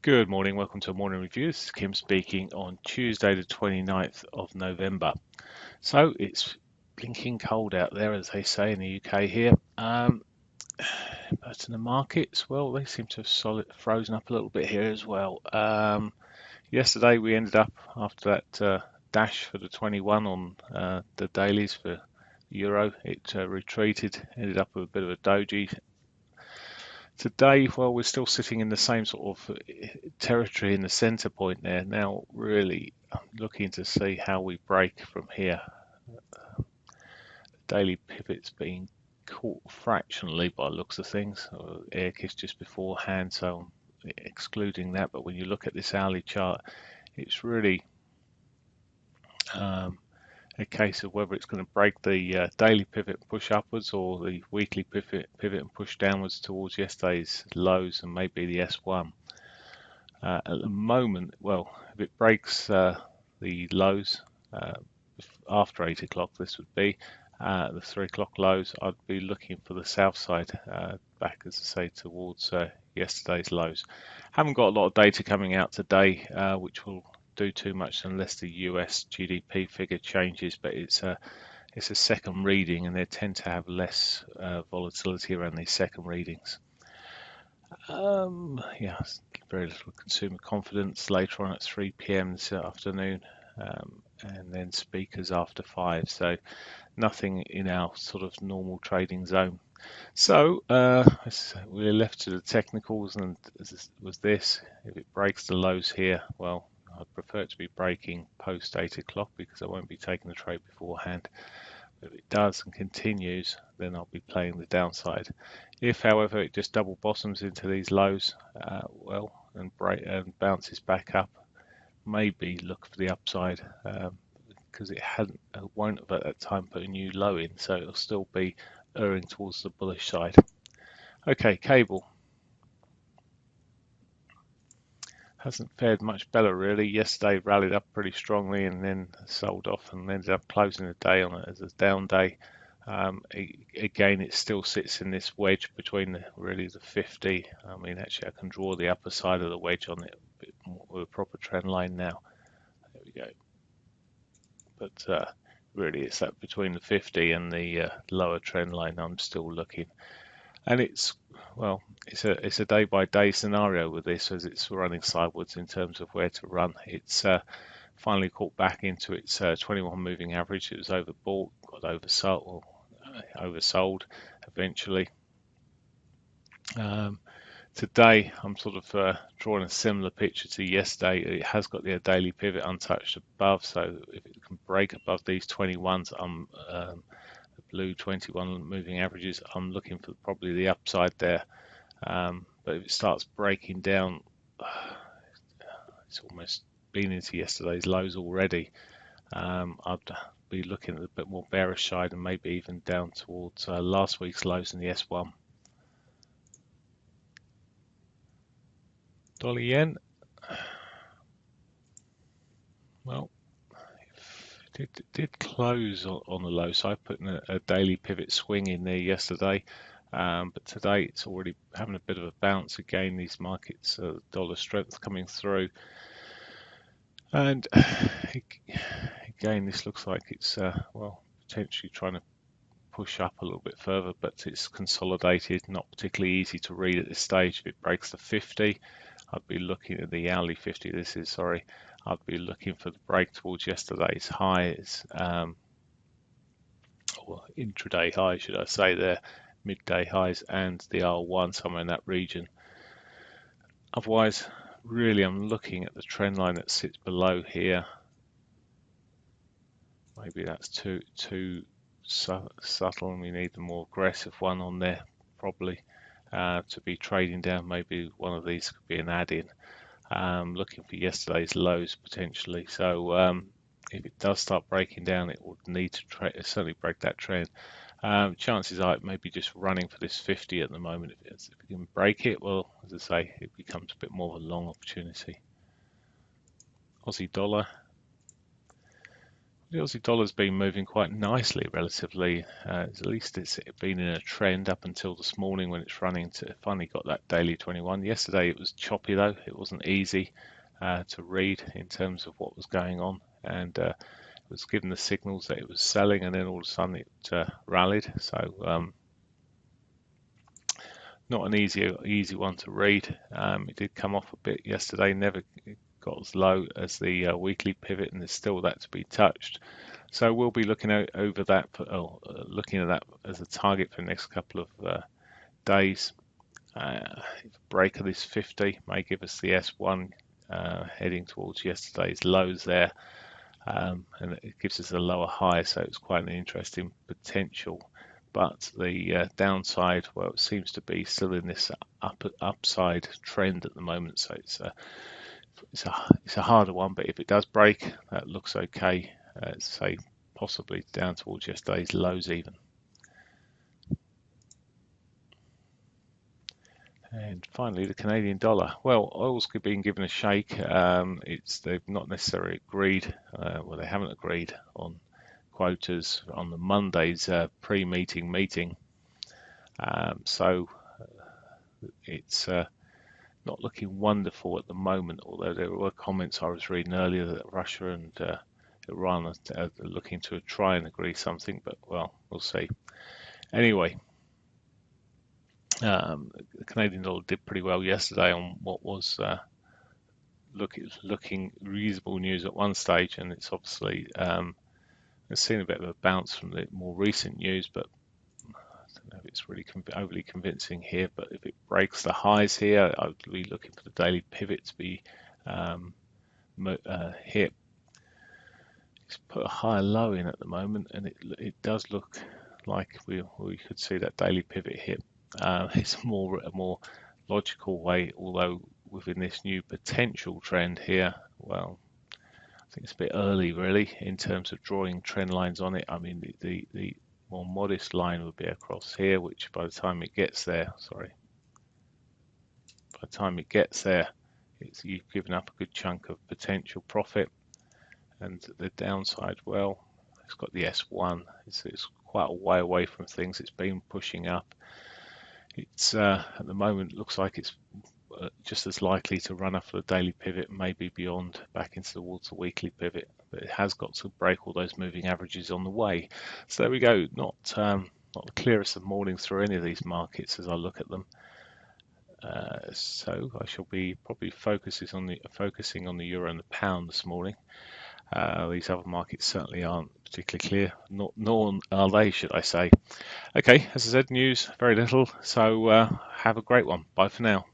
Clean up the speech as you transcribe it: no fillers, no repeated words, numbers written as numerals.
Good morning, welcome to Morning Review. This is Kim speaking on Tuesday the 29th of November. So it's blinking cold out there, as they say in the UK here. But in the markets, well, they seem to have frozen up a little bit here as well. Yesterday we ended up, after that dash for the 21 on the dailies for Euro, it retreated, ended up with a bit of a doji. Today, well, we're still sitting in the same sort of territory in the center point there. Now, really looking to see how we break from here. Daily pivot's being caught fractionally by the looks of things. Air kiss just beforehand, so I'm excluding that. But when you look at this hourly chart, it's really a case of whether it's going to break the daily pivot and push upwards, or the weekly pivot and push downwards towards yesterday's lows and maybe the S1. At the moment, well, if it breaks the lows after 8 o'clock, this would be the 3 o'clock lows, I'd be looking for the south side back, as I say, towards yesterday's lows. Haven't got a lot of data coming out today, which will do too much unless the US GDP figure changes, but it's a second reading, and they tend to have less volatility around these second readings. Yeah, very little consumer confidence later on at 3 p.m. this afternoon, and then speakers after 5. So nothing in our sort of normal trading zone. So we're left to the technicals, and was this. If it breaks the lows here, well, I'd prefer it to be breaking post 8 o'clock because I won't be taking the trade beforehand. If it does and continues, then I'll be playing the downside. If, however, it just double bottoms into these lows, and bounces back up, maybe look for the upside, because it won't have at that time put a new low in, so it'll still be erring towards the bullish side. Okay, cable hasn't fared much better really. Yesterday rallied up pretty strongly and then sold off and ended up closing the day on it as a down day. Again, it still sits in this wedge between the 50. I mean, actually, I can draw the upper side of the wedge on it a bit more with a proper trend line now. There we go. But really, it's that between the 50 and the lower trend line I'm still looking. And it's a day by day scenario with this, as it's running sideways in terms of where to run. It's finally caught back into its 21 moving average. It was overbought, got oversold eventually. Today I'm sort of drawing a similar picture to yesterday. It has got the daily pivot untouched above, so if it can break above these 21s, blue 21 moving averages, I'm looking for probably the upside there. But if it starts breaking down, it's almost been into yesterday's lows already. I'd be looking at a bit more bearish side and maybe even down towards last week's lows in the S1. Dollar yen, well, it did close on the low, so I put in a daily pivot swing in there yesterday. But today it's already having a bit of a bounce again. These markets, dollar strength coming through, and again this looks like it's potentially trying to push up a little bit further, but it's consolidated, not particularly easy to read at this stage. If it breaks the 50, I'd be looking at the hourly 50. I'd be looking for the break towards yesterday's highs, or intraday highs, should I say there, midday highs, and the R1 somewhere in that region. Otherwise, really, I'm looking at the trend line that sits below here. Maybe that's too subtle, and we need the more aggressive one on there, probably, to be trading down. Maybe one of these could be an add-in. Looking for yesterday's lows potentially. So if it does start breaking down, it would need to certainly break that trend. Chances are it may be just running for this 50 at the moment. If it can break it, well, as I say, it becomes a bit more of a long opportunity. Aussie dollar. The Aussie dollar's been moving quite nicely relatively. At least it's been in a trend up until this morning when it's running to finally got that daily 21. Yesterday it was choppy though. It wasn't easy to read in terms of what was going on, and it was given the signals that it was selling, and then all of a sudden it rallied. So not an easy one to read. It did come off a bit yesterday, never got as low as the weekly pivot, and there's still that to be touched. So we'll be looking over that, looking at that as a target for the next couple of days. Break of this 50 may give us the S1 heading towards yesterday's lows there, and it gives us a lower high, so it's quite an interesting potential. But the downside, well, it seems to be still in this upside trend at the moment, so it's a harder one. But if it does break, that looks okay. Say possibly down towards yesterday's lows even. And finally, the Canadian dollar. Well, oil's been given a shake. They've not necessarily agreed. Well, they haven't agreed on quotas on the Monday's pre-meeting meeting. So it's not looking wonderful at the moment. Although there were comments I was reading earlier that Russia and Iran are looking to try and agree something, but well, we'll see. Anyway. The Canadian dollar did pretty well yesterday on what was looking reasonable news at one stage, and it's obviously it's seen a bit of a bounce from the more recent news, but I don't know if it's really overly convincing here. But if it breaks the highs here, I would be looking for the daily pivot to be hit. It's put a higher low in at the moment, and it does look like we could see that daily pivot hit. It's a more logical way, although within this new potential trend here, well, I think it's a bit early really in terms of drawing trend lines on it. I mean, the more modest line would be across here, which by the time it gets there, you've given up a good chunk of potential profit. And the downside, well, it's got the S1. It's quite a way away from things. It's been pushing up. It's at the moment looks like it's just as likely to run up for the daily pivot, maybe beyond back into towards the weekly pivot, but it has got to break all those moving averages on the way. So there we go. Not the clearest of mornings through any of these markets as I look at them. So I shall be probably focusing on the euro and the pound this morning. These other markets certainly aren't particularly clear, nor are they, should I say. Okay, as I said, news, very little, so have a great one. Bye for now.